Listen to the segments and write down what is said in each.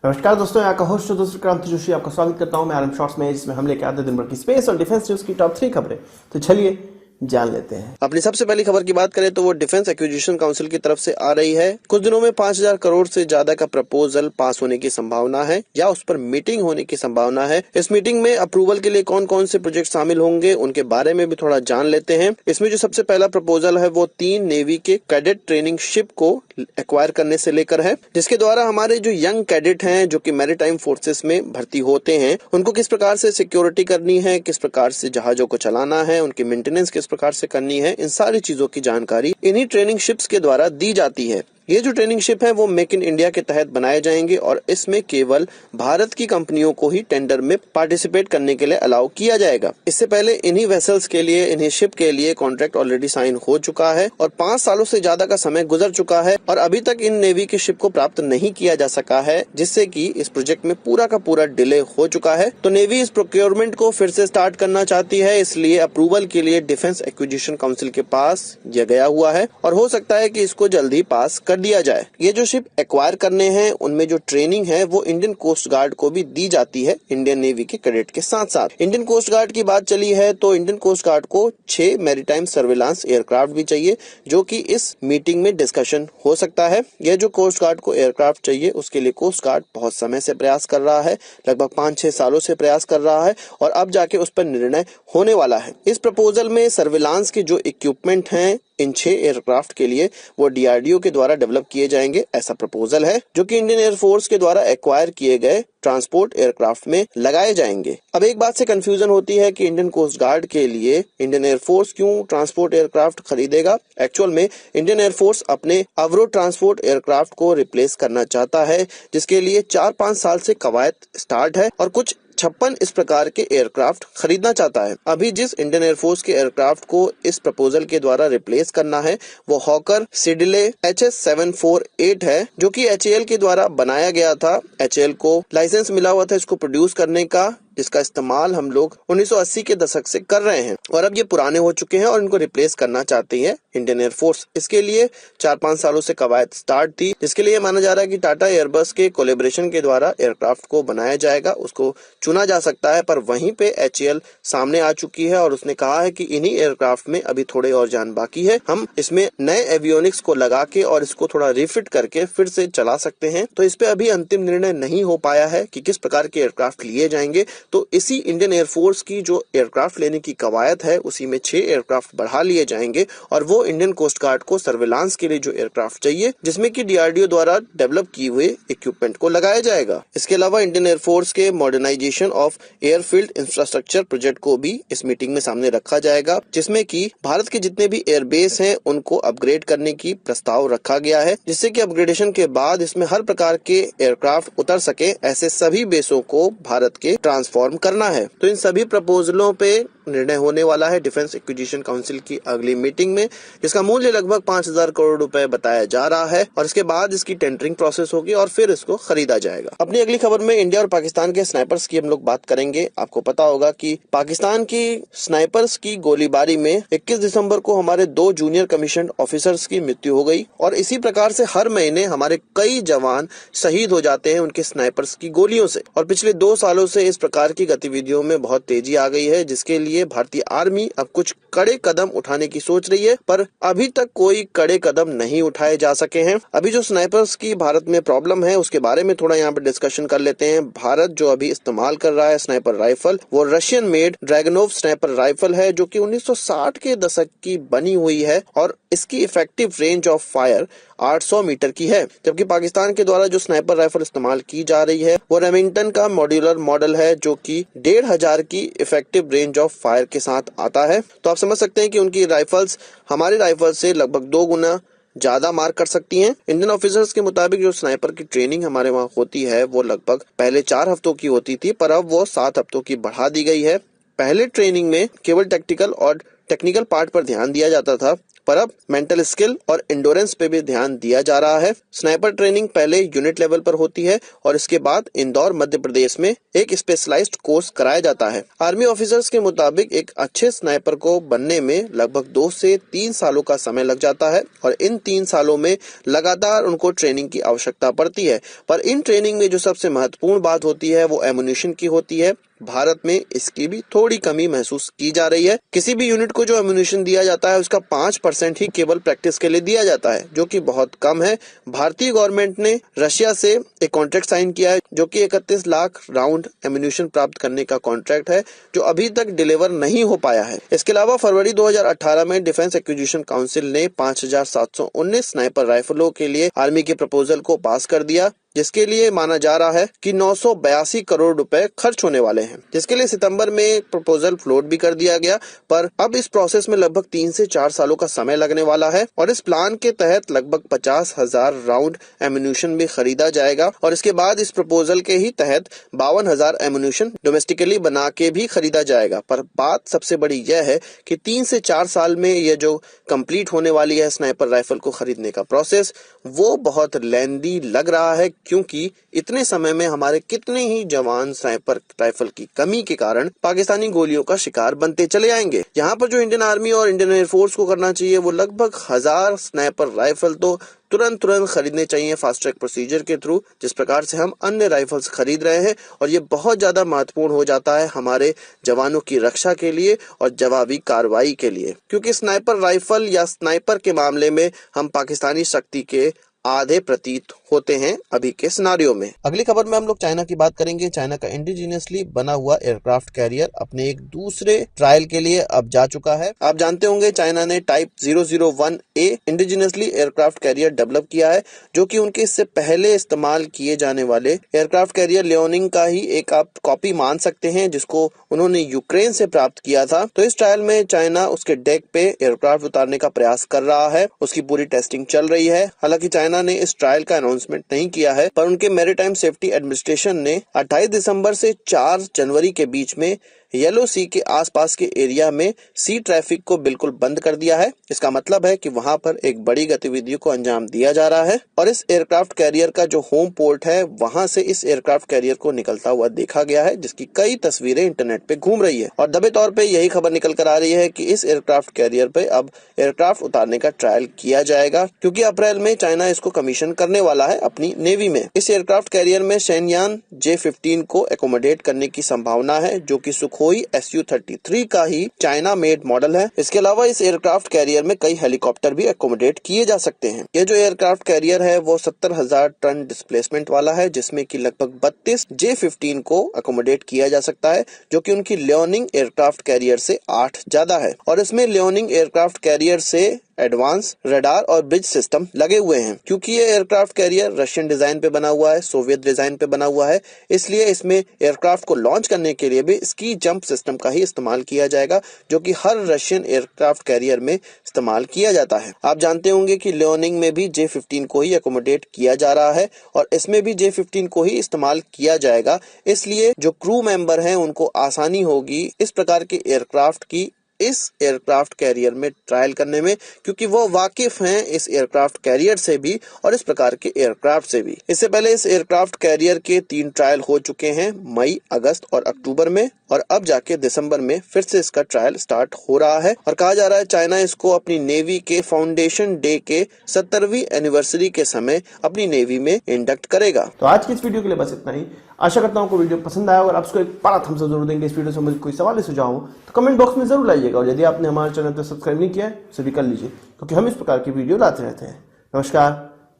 नमस्कार दोस्तों, यहाँ का होस्ट दोस्त क्रांति जोशी आपका स्वागत करता हूँ मैं आरएम शॉर्ट्स में, जिसमें हम लेके आते हैं दिन भर की स्पेस और डिफेंस न्यूज की टॉप 3 खबरें। तो चलिए जान लेते हैं। अपनी सबसे पहली खबर की बात करें तो वो डिफेंस एक्विजिशन काउंसिल की तरफ से आ रही है। कुछ दिनों में 5,000 करोड़ से ज्यादा का प्रपोजल पास होने की संभावना है या उस पर मीटिंग होने की संभावना है। इस मीटिंग में अप्रूवल के लिए कौन कौन से प्रोजेक्ट शामिल होंगे उनके बारे में भी थोड़ा जान लेते हैं। इसमें जो सबसे पहला प्रपोजल है वो 3 नेवी के कैडेट ट्रेनिंग शिप को एक्वायर करने से लेकर है, जिसके द्वारा हमारे जो यंग कैडेट हैं जो कि मैरीटाइम फोर्सेस में भर्ती होते हैं उनको किस प्रकार से सिक्योरिटी करनी है, किस प्रकार से जहाजों को चलाना है, उनकी मेंटेनेंस किस प्रकार से करनी है, इन सारी चीजों की जानकारी इन्हीं ट्रेनिंग शिप्स के द्वारा दी जाती है। ये जो ट्रेनिंग शिप है वो मेक इन इंडिया के तहत बनाए जाएंगे और इसमें केवल भारत की कंपनियों को ही टेंडर में पार्टिसिपेट करने के लिए अलाउ किया जाएगा। इससे पहले इन्हीं वेसल्स के लिए, इन्हीं शिप के लिए कॉन्ट्रैक्ट ऑलरेडी साइन हो चुका है और 5 सालों से ज्यादा का समय गुजर चुका है और अभी तक इन नेवी की शिप को प्राप्त नहीं किया जा सका है, जिससे कि इस प्रोजेक्ट में पूरा का पूरा डिले हो चुका है। तो नेवी इस प्रोक्योरमेंट को फिर से स्टार्ट करना चाहती है, इसलिए अप्रूवल के लिए डिफेंस एक्विजिशन काउंसिल के पास यह गया हुआ है और हो सकता है कि इसको जल्दी पास कर दिया जाए। ये जो शिप एक्वायर करने हैं उनमें जो ट्रेनिंग है वो इंडियन कोस्ट गार्ड को भी दी जाती है इंडियन नेवी के कैडेट के साथ साथ। इंडियन कोस्ट गार्ड की बात चली है तो इंडियन कोस्ट गार्ड को 6 मैरीटाइम सर्विलांस एयरक्राफ्ट भी चाहिए, जो कि इस मीटिंग में डिस्कशन हो सकता है। यह जो कोस्ट गार्ड को एयरक्राफ्ट चाहिए उसके लिए कोस्ट गार्ड बहुत समय से प्रयास कर रहा है, लगभग 5-6 सालों से प्रयास कर रहा है और अब जाके उस पर निर्णय होने वाला है। इस प्रपोजल में सर्विलांस के जो इक्विपमेंट हैं इन 6 एयरक्राफ्ट के लिए वो डीआरडीओ के द्वारा डेवलप किए जाएंगे, ऐसा प्रपोजल है, जो कि इंडियन एयरफोर्स के द्वारा एक्वायर किए गए ट्रांसपोर्ट एयरक्राफ्ट में लगाए जाएंगे। अब एक बात से कंफ्यूजन होती है कि इंडियन कोस्ट गार्ड के लिए इंडियन एयरफोर्स क्यों ट्रांसपोर्ट एयरक्राफ्ट खरीदेगा। एक्चुअल में इंडियन एयरफोर्स अपने अवरो ट्रांसपोर्ट एयरक्राफ्ट को रिप्लेस करना चाहता है, जिसके लिए 4-5 साल से कवायद स्टार्ट है और कुछ 56 इस प्रकार के एयरक्राफ्ट खरीदना चाहता है। अभी जिस इंडियन एयरफोर्स के एयरक्राफ्ट को इस प्रपोजल के द्वारा रिप्लेस करना है वो हॉकर सिडिले HS-748 है, जो कि HAL के द्वारा बनाया गया था। HAL को लाइसेंस मिला हुआ था इसको प्रोड्यूस करने का, जिसका इस्तेमाल हम लोग 1980 के दशक से कर रहे हैं और अब ये पुराने हो चुके हैं और इनको रिप्लेस करना चाहती है इंडियन एयरफोर्स। इसके लिए 4-5 सालों से कवायद स्टार्ट थी, जिसके लिए माना जा रहा है कि टाटा एयरबस के कोलैबोरेशन के द्वारा एयरक्राफ्ट को बनाया जाएगा, उसको चुना जा सकता है। पर वहीं पे HAL सामने आ चुकी है और उसने कहा है कि इन्हीं एयरक्राफ्ट में अभी थोड़े और जान बाकी है, हम इसमें नए एवियोनिक्स को लगा के और इसको थोड़ा रिफिट करके फिर से चला सकते हैं। तो इस पे अभी अंतिम निर्णय नहीं हो पाया है कि किस प्रकार के एयरक्राफ्ट लिए जाएंगे। तो इसी इंडियन एयरफोर्स की जो एयरक्राफ्ट लेने की कवायद है उसी में 6 एयरक्राफ्ट बढ़ा लिए जाएंगे और वो इंडियन कोस्ट गार्ड को सर्विलांस के लिए जो एयरक्राफ्ट चाहिए, जिसमें कि डीआरडीओ द्वारा डेवलप किए हुए इक्विपमेंट को लगाया जाएगा। इसके अलावा इंडियन एयरफोर्स के modernisation of airfield infrastructure project को भी इस मीटिंग में सामने रखा जाएगा, जिसमें कि भारत के जितने भी एयरबेस हैं उनको अपग्रेड करने की प्रस्ताव रखा गया है, जिससे कि अपग्रेडेशन के बाद इसमें हर प्रकार के एयरक्राफ्ट उतर सके, ऐसे सभी बेसों को भारत के ट्रांसफॉर्म करना है। तो इन सभी प्रपोजलों पे निर्णय होने वाला है डिफेंस एक्विजिशन काउंसिल की अगली मीटिंग में, जिसका मूल्य लगभग 5,000 करोड़ रुपए बताया जा रहा है और इसके बाद इसकी टेंडरिंग प्रोसेस होगी और फिर इसको खरीदा जाएगा। अपनी अगली खबर में इंडिया और पाकिस्तान के स्नाइपर्स की हम लोग बात करेंगे। आपको पता होगा कि पाकिस्तान की स्नाइपर्स की गोलीबारी में 21 दिसंबर को हमारे 2 जूनियर कमीशन ऑफिसर्स की मृत्यु हो गई और इसी प्रकार से हर महीने हमारे कई जवान शहीद हो जाते हैं उनके स्नाइपर्स की गोलियों से। और पिछले 2 सालों से इस प्रकार की गतिविधियों में बहुत तेजी आ गई है, जिसके लिए भारतीय आर्मी अब कुछ कड़े कदम उठाने की सोच रही है, पर अभी तक कोई कड़े कदम नहीं उठाए जा सके हैं। अभी जो स्नाइपर्स की भारत में प्रॉब्लम है उसके बारे में थोड़ा यहाँ पे डिस्कशन कर लेते हैं। भारत जो अभी इस्तेमाल कर रहा है स्नाइपर राइफल वो Russian made Dragunov sniper rifle है, जो कि 1960 के दशक की बनी हुई है और इसकी effective range of fire 800 metre की है। जबकि पाकिस्तान के द्वारा जो स्नाइपर राइफल इस्तेमाल की जा रही है वो रेमिंगटन का मॉड्यूलर मॉडल है, जो कि 1500 की इफेक्टिव रेंज ऑफ फायर के साथ आता है। तो आप समझ सकते हैं कि उनकी राइफल्स हमारी राइफल से लगभग 2 गुना ज्यादा मार कर सकती हैं। इंडियन ऑफिसर्स के मुताबिक जो स्नाइपर की ट्रेनिंग हमारे वहाँ होती है वो लगभग पहले 4 हफ्तों की होती थी, पर अब वो 7 हफ्तों की बढ़ा दी गई है। पहले ट्रेनिंग में केवल टेक्निकल पार्ट पर ध्यान दिया जाता था, पर अब मेंटल स्किल और इंडोरेंस पे भी ध्यान दिया जा रहा है। स्नाइपर ट्रेनिंग पहले यूनिट लेवल पर होती है और इसके बाद इंदौर मध्य प्रदेश में एक स्पेशलाइज्ड कोर्स कराया जाता है। आर्मी ऑफिसर्स के मुताबिक एक अच्छे स्नाइपर को बनने में लगभग 2 से 3 सालों का समय लग जाता है और इन 3 सालों में लगातार उनको ट्रेनिंग की आवश्यकता पड़ती है। पर इन ट्रेनिंग में जो सबसे महत्वपूर्ण बात होती है वो एमुनिशन की होती है। भारत में इसकी भी थोड़ी कमी महसूस की जा रही है। किसी भी यूनिट को जो एमुनिशन दिया जाता है उसका 5% ही केवल प्रैक्टिस के लिए दिया जाता है, जो कि बहुत कम है। भारतीय गवर्नमेंट ने रशिया से एक कॉन्ट्रैक्ट साइन किया है जो कि 31 लाख राउंड एमुनिशन प्राप्त करने का कॉन्ट्रैक्ट है, जो अभी तक डिलीवर नहीं हो पाया है। इसके अलावा फरवरी 2018 में डिफेंस एक्विजिशन काउंसिल ने 5719 स्नाइपर राइफलों के लिए आर्मी के प्रपोजल को पास कर दिया, जिसके लिए माना जा रहा है कि 982 करोड़ रुपए खर्च होने वाले हैं, जिसके लिए सितंबर में एक प्रपोजल फ्लोट भी कर दिया गया। पर अब इस प्रोसेस में लगभग 3 से 4 सालों का समय लगने वाला है और इस प्लान के तहत लगभग 50,000 राउंड एमुनिशन भी खरीदा जाएगा और इसके बाद इस प्रपोजल के ही तहत 52,000 एमुनिशन डोमेस्टिकली बना के भी खरीदा जाएगा। पर बात सबसे बड़ी यह है कि 3 से 4 साल में ये जो कंप्लीट होने वाली है स्नाइपर राइफल को खरीदने का प्रोसेस, वो बहुत लेंदी लग रहा है, क्योंकि इतने समय में हमारे कितने ही जवान स्नाइपर राइफल की कमी के कारण पाकिस्तानी गोलियों का शिकार बनते चले आएंगे। यहाँ पर जो इंडियन आर्मी और इंडियन एयरफोर्स को करना चाहिए वो लगभग 1000 स्नाइपर राइफल तो तुरंत खरीदने चाहिए फास्ट ट्रैक प्रोसीजर के थ्रू, जिस प्रकार से हम अन्य राइफल्स खरीद रहे हैं। और ये बहुत ज्यादा महत्वपूर्ण हो जाता है हमारे जवानों की रक्षा के लिए और जवाबी कार्रवाई के लिए, क्योंकि स्नाइपर राइफल या स्नाइपर के मामले में हम पाकिस्तानी शक्ति के आधे प्रतीत होते हैं अभी के सिनारियो में। अगली खबर में हम लोग चाइना की बात करेंगे। चाइना का इंडिजिनियसली बना हुआ एयरक्राफ्ट कैरियर अपने एक दूसरे ट्रायल के लिए अब जा चुका है। आप जानते होंगे चाइना ने type 001A indigenously aircraft carrier develop किया है, जो कि उनके इससे पहले इस्तेमाल किए जाने वाले एयरक्राफ्ट कैरियर लियोनिंग का ही एक आप कॉपी मान सकते हैं, जिसको उन्होंने यूक्रेन से प्राप्त किया था। तो इस ट्रायल में चाइना उसके डेक पे एयरक्राफ्ट उतारने का प्रयास कर रहा है, उसकी पूरी टेस्टिंग चल रही है। हालांकि चाइना ने इस ट्रायल का अनाउंसमेंट नहीं किया है, पर उनके मैरीटाइम सेफ्टी एडमिनिस्ट्रेशन ने 28 दिसंबर से 4 जनवरी के बीच में येलो सी के आसपास के एरिया में सी ट्रैफिक को बिल्कुल बंद कर दिया है। इसका मतलब है कि वहां पर एक बड़ी गतिविधियों को अंजाम दिया जा रहा है और इस एयरक्राफ्ट कैरियर का जो होम पोर्ट है वहां से इस एयरक्राफ्ट कैरियर को निकलता हुआ देखा गया है, जिसकी कई तस्वीरें इंटरनेट पे घूम रही है। और दबे तौर पे यही खबर निकल कर आ रही है कि इस एयरक्राफ्ट कैरियर पे अब एयरक्राफ्ट उतारने का ट्रायल किया जाएगा, क्योंकि अप्रैल में चाइना इसको कमीशन करने वाला है अपनी नेवी में। इस एयरक्राफ्ट कैरियर में शेनयान J-15 को एकोमोडेट करने की संभावना है, जो कि सुखोई Su-33 का ही चाइना मेड मॉडल है। इसके अलावा इस एयरक्राफ्ट कैरियर में कई हेलीकॉप्टर भी एकोमोडेट किए जा सकते हैं। ये जो एयरक्राफ्ट कैरियर है वो 70,000 टन डिस्प्लेसमेंट वाला है, जिसमें कि लगभग 32 J-15 को एकोमोडेट किया जा सकता है, जो कि उनकी लियोनिंग एयरक्राफ्ट कैरियर से 8 ज्यादा है। और इसमें लियोनिंग एयरक्राफ्ट कैरियर से एडवांस रडार और ब्रिज सिस्टम लगे हुए हैं। क्योंकि ये एयरक्राफ्ट कैरियर रशियन डिजाइन पे बना हुआ है, सोवियत डिजाइन पे बना हुआ है, इसलिए इसमें एयरक्राफ्ट को लॉन्च करने के लिए भी स्की जंप सिस्टम का ही इस्तेमाल किया जाएगा, जो कि हर रशियन एयरक्राफ्ट कैरियर में इस्तेमाल किया जाता है। आप जानते होंगे कि लियोनिंग में भी J-15 को ही एकोमोडेट किया जा रहा है और इसमें भी J-15 को ही इस्तेमाल किया जाएगा, इसलिए जो क्रू मेंबर हैं उनको आसानी होगी इस प्रकार के एयरक्राफ्ट की इस एयरक्राफ्ट कैरियर में ट्रायल करने में, क्योंकि वो वाकिफ हैं इस एयरक्राफ्ट कैरियर से भी और इस प्रकार के एयरक्राफ्ट से भी। इससे पहले इस एयरक्राफ्ट कैरियर के 3 ट्रायल हो चुके हैं, मई, अगस्त और अक्टूबर में, और अब जाके दिसंबर में फिर से इसका ट्रायल स्टार्ट हो रहा है। और कहा जा रहा है चाइना इसको अपनी नेवी के फाउंडेशन डे के 70वीं एनिवर्सरी के समय अपनी नेवी में इंडक्ट करेगा। तो आज की इस वीडियो के लिए बस इतना ही। आशा करता हूँ आपको वीडियो पसंद आया और आपको एक बड़ा थम्स अप जरूर देंगे। इस वीडियो से मुझे कोई सवाल या सुझाव हो तो कमेंट बॉक्स में जरूर लाइएगा, और यदि आपने हमारे चैनल को सब्सक्राइब नहीं किया है तो भी कर लीजिए, क्योंकि हम इस प्रकार की वीडियो लाते रहते हैं। नमस्कार,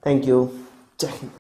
थैंक यू, जय हिंद।